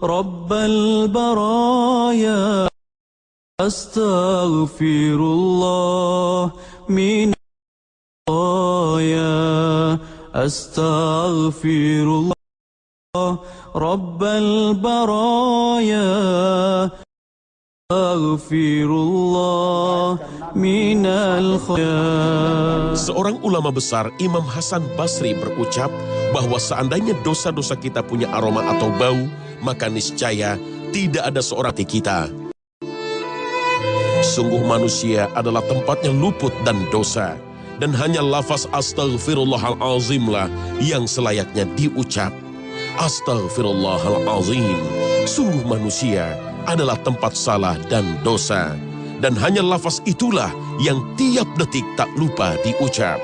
رب البرايا أستغفر الله من الخطايا أستغفر الله رب البرايا أستغفر الله من الخطايا. Seorang ulama besar, Imam Hasan Basri, berucap bahwa seandainya dosa-dosa kita punya aroma atau bau, maka niscaya tidak ada seorang di kita. Sungguh manusia adalah tempatnya luput dan dosa, dan hanya lafaz astaghfirullahalazim lah yang selayaknya diucap. Astaghfirullahalazim. Sungguh manusia adalah tempat salah dan dosa, dan hanya lafaz itulah yang tiap detik tak lupa diucap.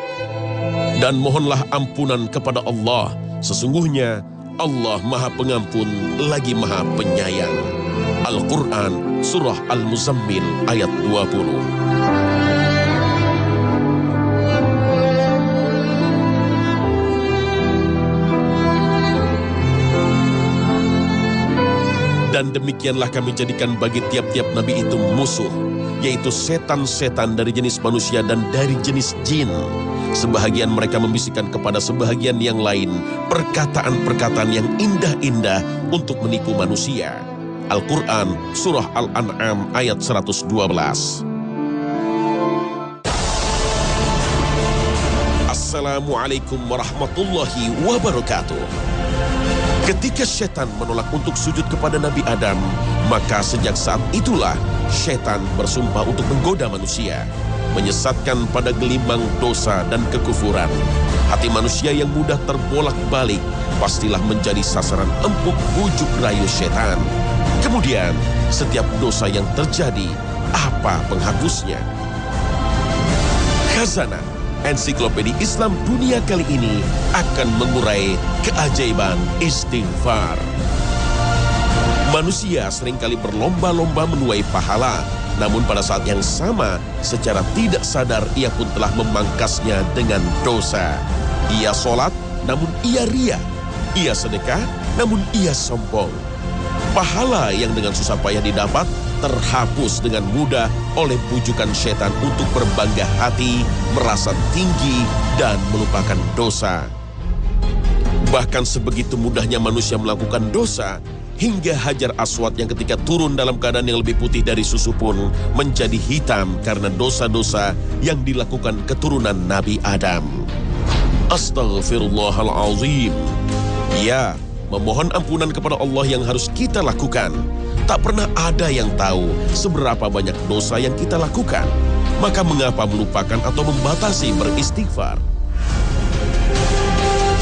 Dan mohonlah ampunan kepada Allah, sesungguhnya Allah Maha Pengampun lagi Maha Penyayang. Al-Quran, Surah Al-Muzammil, ayat 20. Dan demikianlah kami jadikan bagi tiap-tiap nabi itu musuh, yaitu setan-setan dari jenis manusia dan dari jenis jin. Sebahagian mereka membisikkan kepada sebahagian yang lain perkataan-perkataan yang indah-indah untuk menipu manusia. Al-Quran, Surah Al-An'am, ayat 112. Assalamualaikum warahmatullahi wabarakatuh. Ketika setan menolak untuk sujud kepada Nabi Adam, maka sejak saat itulah setan bersumpah untuk menggoda manusia, menyesatkan pada gelimbang dosa dan kekufuran. Hati manusia yang mudah terbolak-balik pastilah menjadi sasaran empuk bujuk rayu setan. Kemudian, setiap dosa yang terjadi, apa penghapusnya? Khazanah Ensiklopedia Islam Dunia kali ini akan mengurai keajaiban istighfar. Manusia seringkali berlomba-lomba menuai pahala, namun pada saat yang sama, secara tidak sadar ia pun telah memangkasnya dengan dosa. Ia sholat, namun ia ria. Ia sedekah, namun ia sombong. Pahala yang dengan susah payah didapat terhapus dengan mudah oleh bujukan setan untuk berbangga hati, merasa tinggi, dan melupakan dosa. Bahkan sebegitu mudahnya manusia melakukan dosa, hingga Hajar Aswad yang ketika turun dalam keadaan yang lebih putih dari susu pun menjadi hitam karena dosa-dosa yang dilakukan keturunan Nabi Adam. Astaghfirullahalazim. Ya, memohon ampunan kepada Allah yang harus kita lakukan. Tak pernah ada yang tahu seberapa banyak dosa yang kita lakukan. Maka mengapa melupakan atau membatasi beristighfar?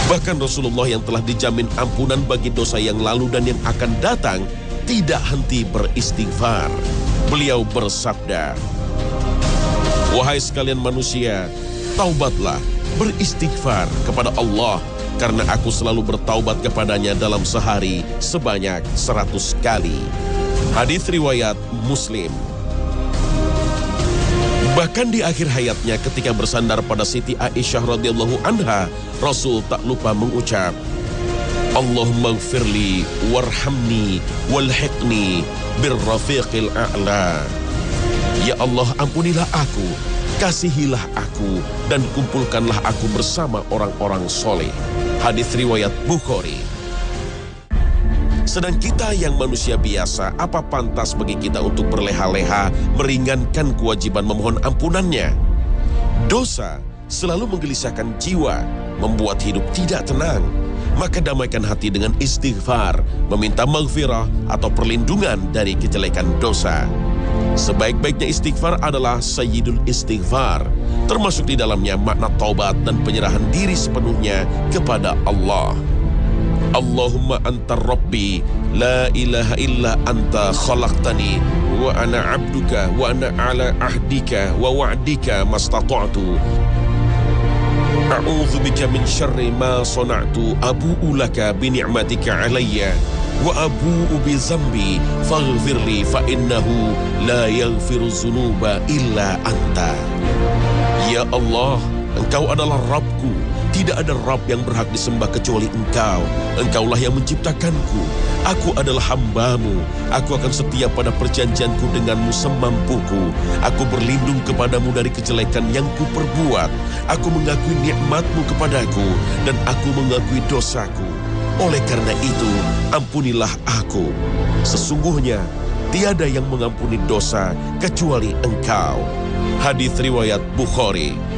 Bahkan Rasulullah yang telah dijamin ampunan bagi dosa yang lalu dan yang akan datang tidak henti beristighfar. Beliau bersabda, "Wahai sekalian manusia, taubatlah, beristighfar kepada Allah, karena aku selalu bertaubat kepadanya dalam sehari sebanyak 100 kali. Hadis riwayat Muslim. Bahkan di akhir hayatnya ketika bersandar pada Siti Aisyah radhiyallahu anha, Rasul tak lupa mengucap, Allahumma gfirli warhamni walhiqni birrafiqil a'la. Ya Allah, ampunilah aku, kasihilah aku, dan kumpulkanlah aku bersama orang-orang soleh. Hadis riwayat Bukhari. Sedang kita yang manusia biasa, apa pantas bagi kita untuk berleha-leha meringankan kewajiban memohon ampunannya? Dosa selalu menggelisahkan jiwa, membuat hidup tidak tenang. Maka damaikan hati dengan istighfar, meminta maghfirah atau perlindungan dari kejelekan dosa. Sebaik-baiknya istighfar adalah sayyidul istighfar, termasuk di dalamnya makna taubat dan penyerahan diri sepenuhnya kepada Allah. Allahumma anta rabbi, la ilaha illa anta khalaqtani, wa ana abduka, wa ana ala ahdika, wa wa'dika mastata'tu. A'udzu bika min syarri ma sana'tu, abu'u laka bi ni'matika alayya, wa abu'u bi zambi, faghfirli fa innahu la yaghfiru dzunuba illa anta. Ya Allah, Engkau adalah Rabbku, Tidak ada Rabb yang berhak disembah kecuali Engkau. Engkaulah yang menciptakanku. Aku adalah hamba-Mu. Aku akan setia pada perjanjianku denganmu semampuku. Aku berlindung kepadamu dari kejelekan yang kuperbuat. Aku mengakui nikmat-Mu kepadaku, dan aku mengakui dosaku. Oleh karena itu, ampunilah aku. Sesungguhnya, tiada yang mengampuni dosa kecuali Engkau. Hadis riwayat Bukhari.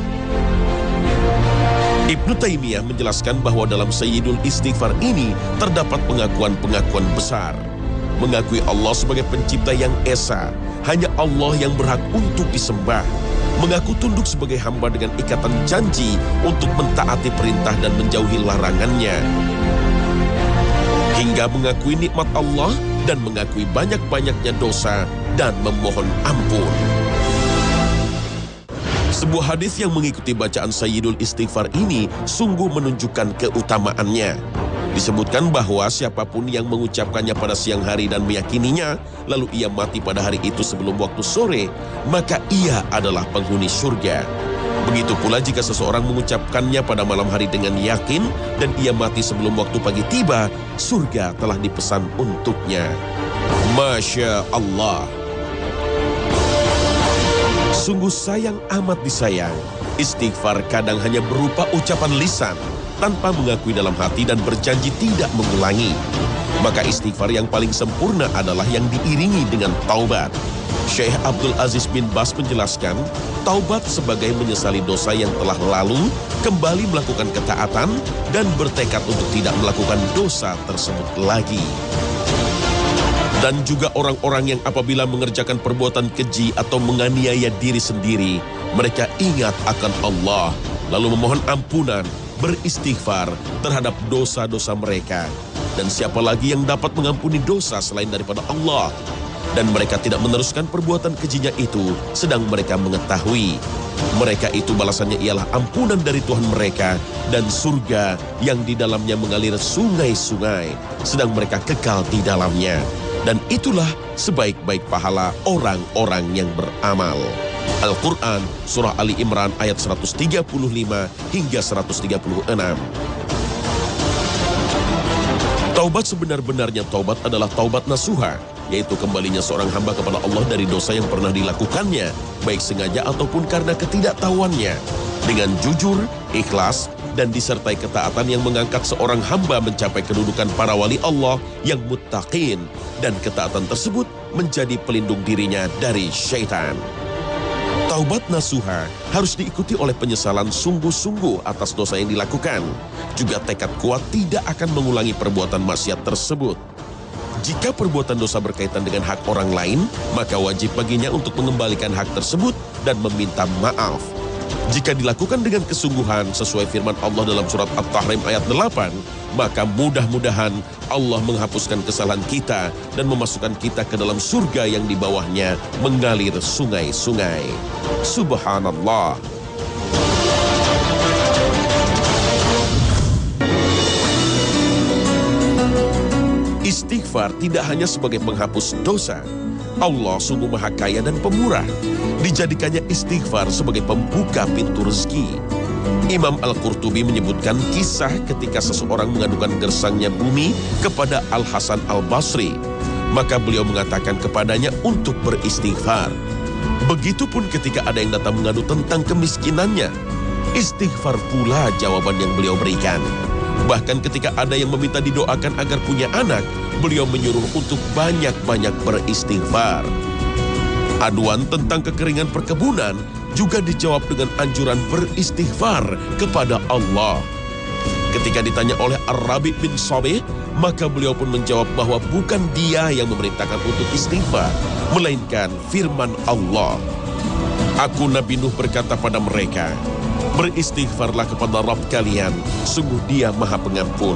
Ibnu Taimiyah menjelaskan bahwa dalam Sayyidul Istighfar ini terdapat pengakuan-pengakuan besar. Mengakui Allah sebagai pencipta yang esa, hanya Allah yang berhak untuk disembah. Mengaku tunduk sebagai hamba dengan ikatan janji untuk mentaati perintah dan menjauhi larangannya. Hingga mengakui nikmat Allah dan mengakui banyak-banyaknya dosa dan memohon ampun. Sebuah hadis yang mengikuti bacaan Sayyidul Istighfar ini sungguh menunjukkan keutamaannya. Disebutkan bahwa siapapun yang mengucapkannya pada siang hari dan meyakininya, lalu ia mati pada hari itu sebelum waktu sore, maka ia adalah penghuni surga. Begitu pula jika seseorang mengucapkannya pada malam hari dengan yakin dan ia mati sebelum waktu pagi tiba, surga telah dipesan untuknya. Masya Allah. Sungguh sayang amat disayang, istighfar kadang hanya berupa ucapan lisan, tanpa mengakui dalam hati dan berjanji tidak mengulangi. Maka istighfar yang paling sempurna adalah yang diiringi dengan taubat. Syekh Abdul Aziz bin Bas menjelaskan, taubat sebagai menyesali dosa yang telah lalu, kembali melakukan ketaatan, dan bertekad untuk tidak melakukan dosa tersebut lagi. Dan juga orang-orang yang apabila mengerjakan perbuatan keji atau menganiaya diri sendiri, mereka ingat akan Allah, lalu memohon ampunan, beristighfar terhadap dosa-dosa mereka. Dan siapa lagi yang dapat mengampuni dosa selain daripada Allah? Dan mereka tidak meneruskan perbuatan kejinya itu, sedang mereka mengetahui mereka itu balasannya ialah ampunan dari Tuhan mereka dan surga yang di dalamnya mengalir sungai-sungai, sedang mereka kekal di dalamnya. Dan itulah sebaik-baik pahala orang-orang yang beramal. Al-Quran, Surah Ali Imran ayat 135 hingga 136. Taubat sebenar-benarnya taubat adalah taubat nasuha, yaitu kembalinya seorang hamba kepada Allah dari dosa yang pernah dilakukannya, baik sengaja ataupun karena ketidaktahuannya, dengan jujur, ikhlas, dan disertai ketaatan yang mengangkat seorang hamba mencapai kedudukan para wali Allah yang muttaqin, dan ketaatan tersebut menjadi pelindung dirinya dari syaitan. Taubat nasuha harus diikuti oleh penyesalan sungguh-sungguh atas dosa yang dilakukan, juga tekad kuat tidak akan mengulangi perbuatan maksiat tersebut. Jika perbuatan dosa berkaitan dengan hak orang lain, maka wajib baginya untuk mengembalikan hak tersebut dan meminta maaf. Jika dilakukan dengan kesungguhan sesuai firman Allah dalam surat At-Tahrim ayat 8, maka mudah-mudahan Allah menghapuskan kesalahan kita dan memasukkan kita ke dalam surga yang di bawahnya mengalir sungai-sungai. Subhanallah. Istighfar tidak hanya sebagai penghapus dosa. Allah sungguh maha kaya dan pemurah. Dijadikannya istighfar sebagai pembuka pintu rezeki. Imam Al-Qurtubi menyebutkan kisah ketika seseorang mengadukan gersangnya bumi kepada Al-Hasan Al-Basri. Maka beliau mengatakan kepadanya untuk beristighfar. Begitupun ketika ada yang datang mengadu tentang kemiskinannya, istighfar pula jawaban yang beliau berikan. Bahkan ketika ada yang meminta didoakan agar punya anak, beliau menyuruh untuk banyak-banyak beristighfar. Aduan tentang kekeringan perkebunan juga dijawab dengan anjuran beristighfar kepada Allah. Ketika ditanya oleh Ar-Rabi bin Sabih, maka beliau pun menjawab bahwa bukan dia yang memerintahkan untuk istighfar, melainkan firman Allah. Aku Nabi Nuh berkata pada mereka, beristighfarlah kepada Rabb kalian, sungguh dia maha pengampun.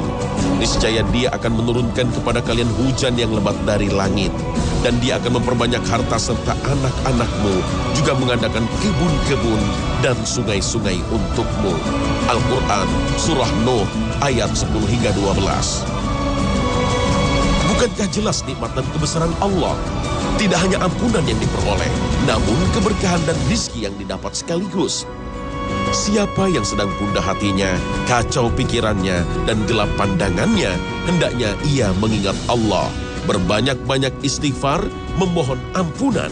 Niscaya dia akan menurunkan kepada kalian hujan yang lebat dari langit. Dan dia akan memperbanyak harta serta anak-anakmu, juga mengadakan kebun-kebun dan sungai-sungai untukmu. Al-Quran, Surah Nuh, ayat 10 hingga 12. Bukankah jelas nikmat dan kebesaran Allah? Tidak hanya ampunan yang diperoleh, namun keberkahan dan rizki yang didapat sekaligus. Siapa yang sedang gundah hatinya, kacau pikirannya, dan gelap pandangannya, hendaknya ia mengingat Allah, berbanyak-banyak istighfar, memohon ampunan,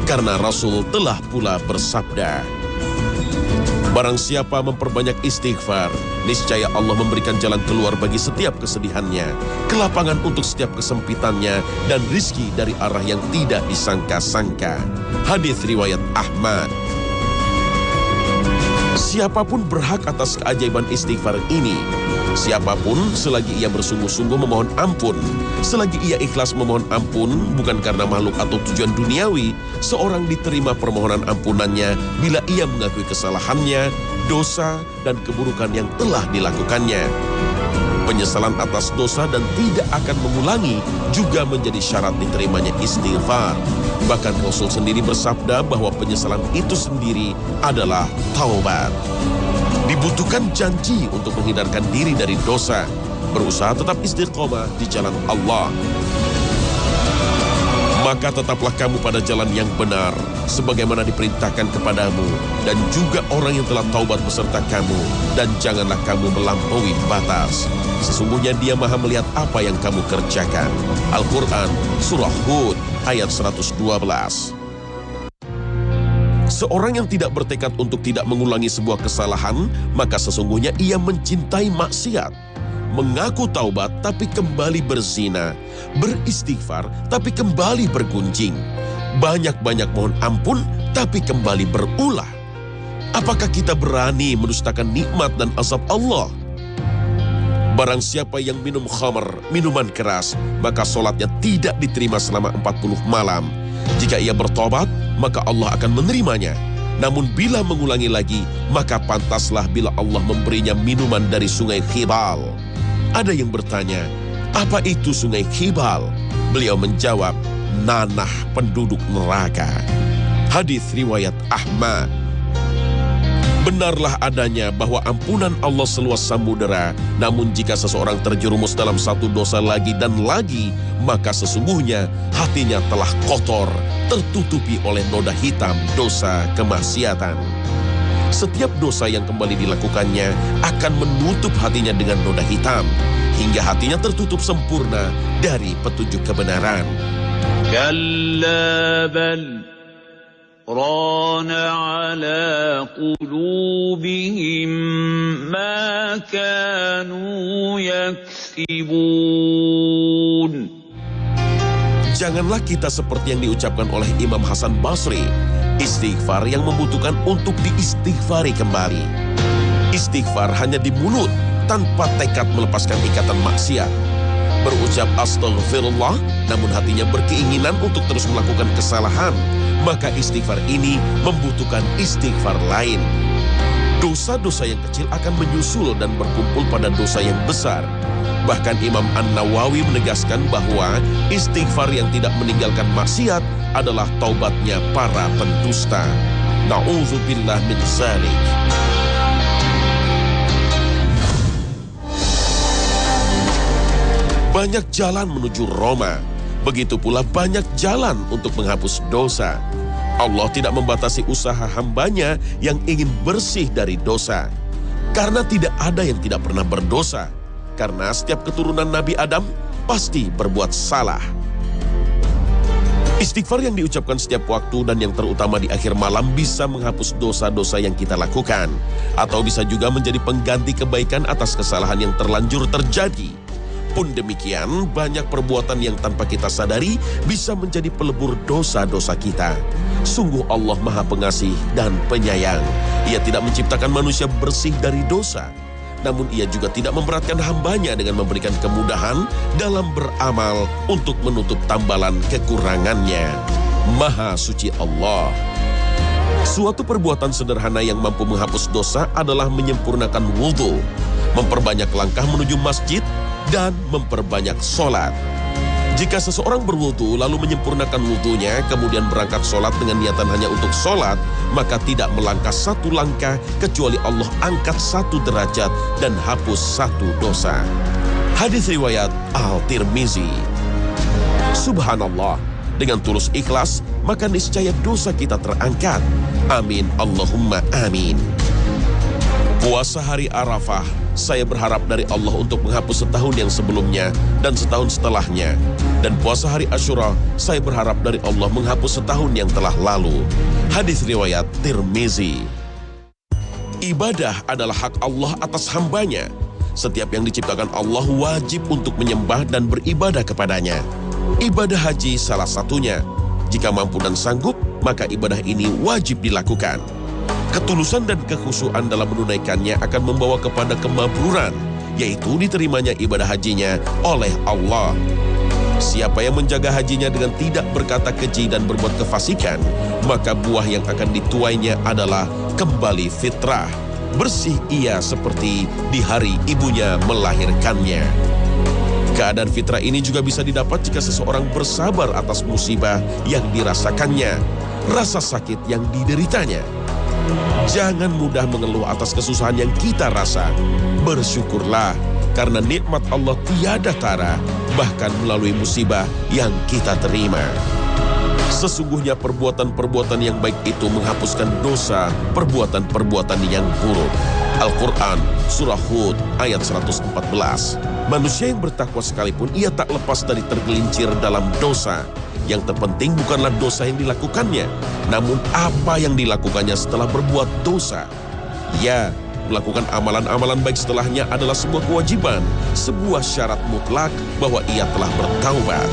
karena Rasul telah pula bersabda, barang siapa memperbanyak istighfar, niscaya Allah memberikan jalan keluar bagi setiap kesedihannya, kelapangan untuk setiap kesempitannya, dan rizki dari arah yang tidak disangka-sangka. Hadis riwayat Ahmad. Siapapun berhak atas keajaiban istighfar ini. Siapapun selagi ia bersungguh-sungguh memohon ampun, selagi ia ikhlas memohon ampun bukan karena makhluk atau tujuan duniawi, seorang diterima permohonan ampunannya bila ia mengakui kesalahannya, dosa, dan keburukan yang telah dilakukannya. Penyesalan atas dosa dan tidak akan mengulangi juga menjadi syarat diterimanya istighfar. Bahkan Rasul sendiri bersabda bahwa penyesalan itu sendiri adalah taubat. Dibutuhkan janji untuk menghindarkan diri dari dosa, berusaha tetap istiqomah di jalan Allah. Maka tetaplah kamu pada jalan yang benar, sebagaimana diperintahkan kepadamu, dan juga orang yang telah taubat beserta kamu, dan janganlah kamu melampaui batas. Sesungguhnya Dia Maha melihat apa yang kamu kerjakan. Al-Quran, Surah Hud, ayat 112. Seorang yang tidak bertekad untuk tidak mengulangi sebuah kesalahan, maka sesungguhnya ia mencintai maksiat. Mengaku taubat tapi kembali berzina, beristighfar tapi kembali bergunjing, banyak-banyak mohon ampun tapi kembali berulah. Apakah kita berani mendustakan nikmat dan azab Allah? Barang siapa yang minum khamr, minuman keras, maka solatnya tidak diterima selama 40 malam. Jika ia bertobat, maka Allah akan menerimanya. Namun bila mengulangi lagi, maka pantaslah bila Allah memberinya minuman dari sungai Khibal. Ada yang bertanya, apa itu sungai Khibal? Beliau menjawab, nanah penduduk neraka. Hadis riwayat Ahmad. Benarlah adanya bahwa ampunan Allah seluas samudera, namun jika seseorang terjerumus dalam satu dosa lagi dan lagi, maka sesungguhnya hatinya telah kotor, tertutupi oleh noda hitam dosa kemaksiatan. Setiap dosa yang kembali dilakukannya akan menutup hatinya dengan noda hitam, hingga hatinya tertutup sempurna dari petunjuk kebenaran. Kalla bal rana ala qulubihim ma kanu yaksibun. Janganlah kita seperti yang diucapkan oleh Imam Hasan Basri, istighfar yang membutuhkan untuk diistighfari kembali. Istighfar hanya di mulut, tanpa tekad melepaskan ikatan maksiat. Berucap astagfirullah, namun hatinya berkeinginan untuk terus melakukan kesalahan, maka istighfar ini membutuhkan istighfar lain. Dosa-dosa yang kecil akan menyusul dan berkumpul pada dosa yang besar. Bahkan Imam An-Nawawi menegaskan bahwa istighfar yang tidak meninggalkan maksiat adalah taubatnya para pendusta. Na'udzubillah min dzalik. Banyak jalan menuju Roma, begitu pula banyak jalan untuk menghapus dosa. Allah tidak membatasi usaha hambanya yang ingin bersih dari dosa. Karena tidak ada yang tidak pernah berdosa. Karena setiap keturunan Nabi Adam pasti berbuat salah. Istighfar yang diucapkan setiap waktu dan yang terutama di akhir malam bisa menghapus dosa-dosa yang kita lakukan. Atau bisa juga menjadi pengganti kebaikan atas kesalahan yang terlanjur terjadi. Pun demikian, banyak perbuatan yang tanpa kita sadari bisa menjadi pelebur dosa-dosa kita. Sungguh Allah Maha Pengasih dan Penyayang. Ia tidak menciptakan manusia bersih dari dosa. Namun ia juga tidak memberatkan hambanya dengan memberikan kemudahan dalam beramal untuk menutup tambalan kekurangannya. Maha suci Allah. Suatu perbuatan sederhana yang mampu menghapus dosa adalah menyempurnakan wudhu, memperbanyak langkah menuju masjid, dan memperbanyak sholat. Jika seseorang berwudu lalu menyempurnakan wudunya, kemudian berangkat sholat dengan niatan hanya untuk sholat, maka tidak melangkah satu langkah kecuali Allah angkat satu derajat dan hapus satu dosa. Hadis riwayat Al-Tirmizi. Subhanallah, dengan tulus ikhlas, maka niscaya dosa kita terangkat. Amin, Allahumma amin. Puasa hari Arafah, saya berharap dari Allah untuk menghapus setahun yang sebelumnya dan setahun setelahnya. Dan puasa hari Asyura, saya berharap dari Allah menghapus setahun yang telah lalu. Hadis riwayat Tirmizi. Ibadah adalah hak Allah atas hambanya. Setiap yang diciptakan Allah wajib untuk menyembah dan beribadah kepadanya. Ibadah haji salah satunya. Jika mampu dan sanggup, maka ibadah ini wajib dilakukan. Ketulusan dan kekhusyuan dalam menunaikannya akan membawa kepada kemabruran, yaitu diterimanya ibadah hajinya oleh Allah. Siapa yang menjaga hajinya dengan tidak berkata keji dan berbuat kefasikan, maka buah yang akan dituainya adalah kembali fitrah. Bersih ia seperti di hari ibunya melahirkannya. Keadaan fitrah ini juga bisa didapat jika seseorang bersabar atas musibah yang dirasakannya, rasa sakit yang dideritanya. Jangan mudah mengeluh atas kesusahan yang kita rasa. Bersyukurlah, karena nikmat Allah tiada tara, bahkan melalui musibah yang kita terima. Sesungguhnya perbuatan-perbuatan yang baik itu menghapuskan dosa perbuatan-perbuatan yang buruk. Al-Quran, Surah Hud, ayat 114. Manusia yang bertakwa sekalipun ia tak lepas dari tergelincir dalam dosa. Yang terpenting bukanlah dosa yang dilakukannya, namun apa yang dilakukannya setelah berbuat dosa. Ya, melakukan amalan-amalan baik setelahnya adalah sebuah kewajiban, sebuah syarat mutlak bahwa ia telah bertaubat.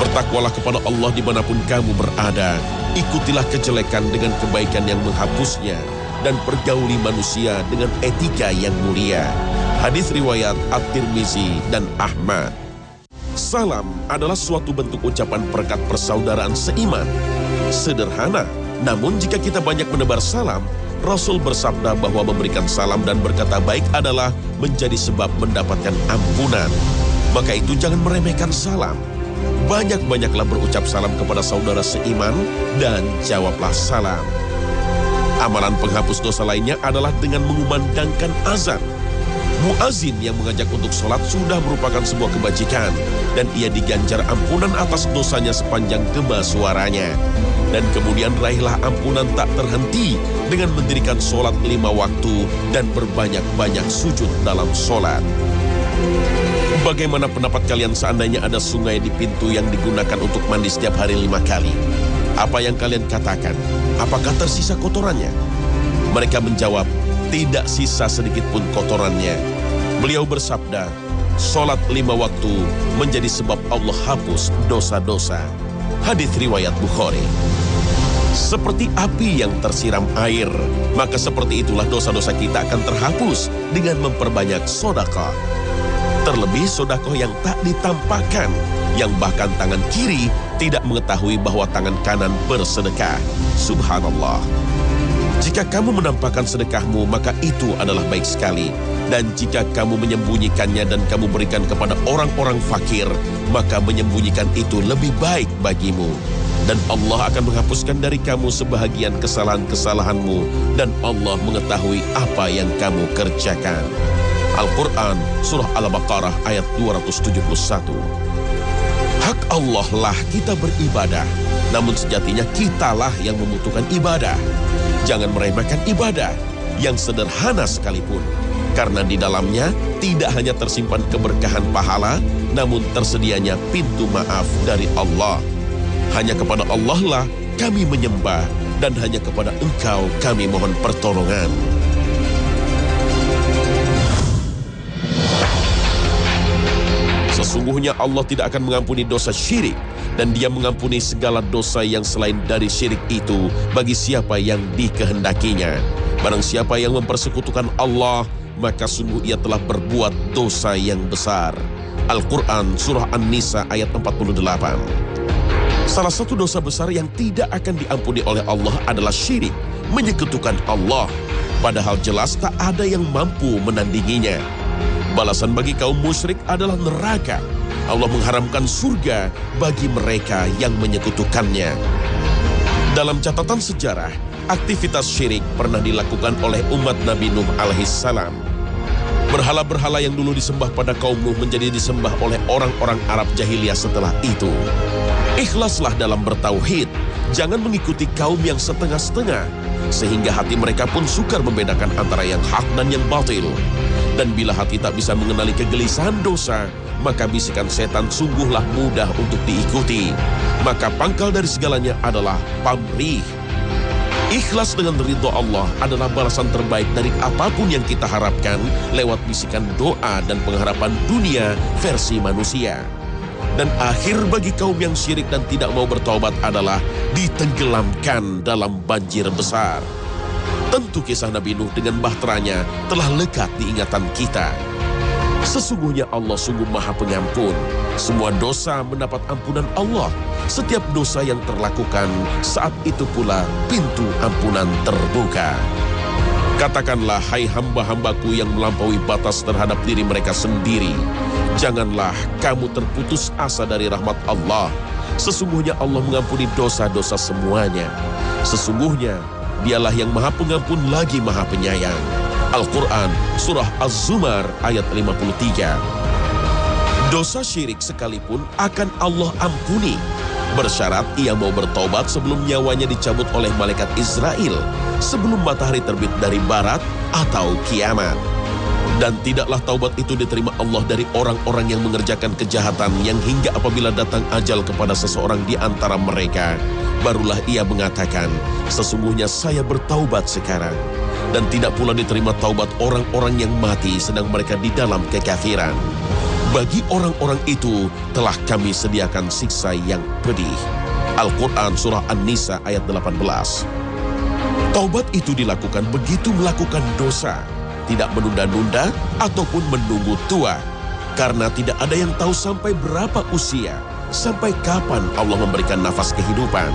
Bertakwalah kepada Allah dimanapun kamu berada. Ikutilah kejelekan dengan kebaikan yang menghapusnya, dan pergauli manusia dengan etika yang mulia. Hadis riwayat At-Tirmizi dan Ahmad. Salam adalah suatu bentuk ucapan perekat persaudaraan seiman. Sederhana, namun jika kita banyak menebar salam, Rasul bersabda bahwa memberikan salam dan berkata baik adalah menjadi sebab mendapatkan ampunan. Maka itu jangan meremehkan salam. Banyak-banyaklah berucap salam kepada saudara seiman dan jawablah salam. Amalan penghapus dosa lainnya adalah dengan mengumandangkan azan. Muazin yang mengajak untuk sholat sudah merupakan sebuah kebajikan, dan ia diganjar ampunan atas dosanya sepanjang gema suaranya. Dan kemudian raihlah ampunan tak terhenti dengan mendirikan sholat 5 waktu dan berbanyak-banyak sujud dalam sholat. Bagaimana pendapat kalian seandainya ada sungai di pintu yang digunakan untuk mandi setiap hari 5 kali? Apa yang kalian katakan? Apakah tersisa kotorannya? Mereka menjawab, tidak sisa sedikit pun kotorannya. Beliau bersabda, sholat 5 waktu menjadi sebab Allah hapus dosa-dosa. Hadis riwayat Bukhari. Seperti api yang tersiram air, maka seperti itulah dosa-dosa kita akan terhapus dengan memperbanyak sedekah. Terlebih sedekah yang tak ditampakkan, yang bahkan tangan kiri tidak mengetahui bahwa tangan kanan bersedekah. Subhanallah. Jika kamu menampakkan sedekahmu, maka itu adalah baik sekali. Dan jika kamu menyembunyikannya dan kamu berikan kepada orang-orang fakir, maka menyembunyikan itu lebih baik bagimu. Dan Allah akan menghapuskan dari kamu sebahagian kesalahan-kesalahanmu, dan Allah mengetahui apa yang kamu kerjakan. Al-Quran, Surah Al-Baqarah ayat 271. Hak Allah lah kita beribadah, namun sejatinya kitalah yang membutuhkan ibadah. Jangan meremehkan ibadah yang sederhana sekalipun, karena di dalamnya tidak hanya tersimpan keberkahan pahala, namun tersedianya pintu maaf dari Allah. Hanya kepada Allah lah kami menyembah, dan hanya kepada Engkau kami mohon pertolongan. Sesungguhnya Allah tidak akan mengampuni dosa syirik, dan Dia mengampuni segala dosa yang selain dari syirik itu bagi siapa yang dikehendakinya. Barang siapa yang mempersekutukan Allah, maka sungguh ia telah berbuat dosa yang besar. Al-Quran, Surah An-Nisa ayat 48. Salah satu dosa besar yang tidak akan diampuni oleh Allah adalah syirik, menyekutukan Allah. Padahal jelas tak ada yang mampu menandinginya. Balasan bagi kaum musyrik adalah neraka. Allah mengharamkan surga bagi mereka yang menyekutukannya. Dalam catatan sejarah, aktivitas syirik pernah dilakukan oleh umat Nabi Nuh alaihissalam. Berhala-berhala yang dulu disembah pada kaum Nuh menjadi disembah oleh orang-orang Arab jahiliyah setelah itu. Ikhlaslah dalam bertauhid, Jangan mengikuti kaum yang setengah-setengah, sehingga hati mereka pun sukar membedakan antara yang hak dan yang batil. Dan bila hati tak bisa mengenali kegelisahan dosa, maka bisikan setan sungguhlah mudah untuk diikuti. Maka pangkal dari segalanya adalah pamrih. Ikhlas dengan ridho Allah adalah balasan terbaik dari apapun yang kita harapkan lewat bisikan doa dan pengharapan dunia versi manusia. Dan akhir bagi kaum yang syirik dan tidak mau bertaubat adalah ditenggelamkan dalam banjir besar. Tentu kisah Nabi Nuh dengan bahteranya telah lekat di ingatan kita. Sesungguhnya Allah sungguh maha pengampun. Semua dosa mendapat ampunan Allah. Setiap dosa yang terlakukan, saat itu pula pintu ampunan terbuka. Katakanlah, hai hamba-hambaku yang melampaui batas terhadap diri mereka sendiri, janganlah kamu terputus asa dari rahmat Allah. Sesungguhnya Allah mengampuni dosa-dosa semuanya. Sesungguhnya Dialah yang maha pengampun lagi maha penyayang. Al-Quran, Surah Az-Zumar ayat 53. Dosa syirik sekalipun akan Allah ampuni, bersyarat ia mau bertobat sebelum nyawanya dicabut oleh malaikat Israel, sebelum matahari terbit dari barat atau kiamat. Dan tidaklah taubat itu diterima Allah dari orang-orang yang mengerjakan kejahatan yang hingga apabila datang ajal kepada seseorang di antara mereka, barulah ia mengatakan, sesungguhnya saya bertaubat sekarang. Dan tidak pula diterima taubat orang-orang yang mati sedang mereka di dalam kekafiran. Bagi orang-orang itu telah kami sediakan siksa yang pedih. Al-Quran Surah An-Nisa ayat 18. Taubat itu dilakukan begitu melakukan dosa, tidak menunda-nunda ataupun menunggu tua. Karena tidak ada yang tahu sampai berapa usia, sampai kapan Allah memberikan nafas kehidupan.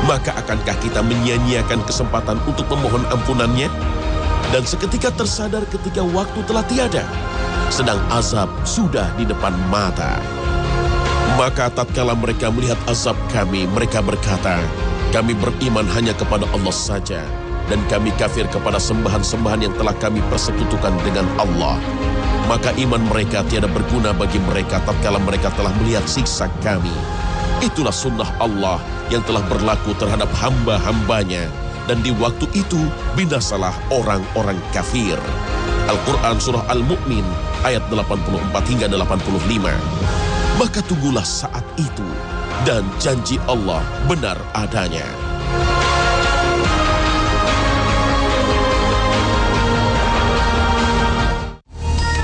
Maka akankah kita menyia-nyiakan kesempatan untuk memohon ampunannya? Dan seketika tersadar ketika waktu telah tiada, sedang azab sudah di depan mata. Maka tatkala mereka melihat azab kami, mereka berkata, kami beriman hanya kepada Allah saja, dan kami kafir kepada sembahan-sembahan yang telah kami persekutukan dengan Allah. Maka iman mereka tiada berguna bagi mereka tatkala mereka telah melihat siksa kami. Itulah sunnah Allah yang telah berlaku terhadap hamba-hambanya, dan di waktu itu binasalah orang-orang kafir. Al-Quran Surah Al-Mu'min ayat 84 hingga 85. Maka tunggulah saat itu, dan janji Allah benar adanya.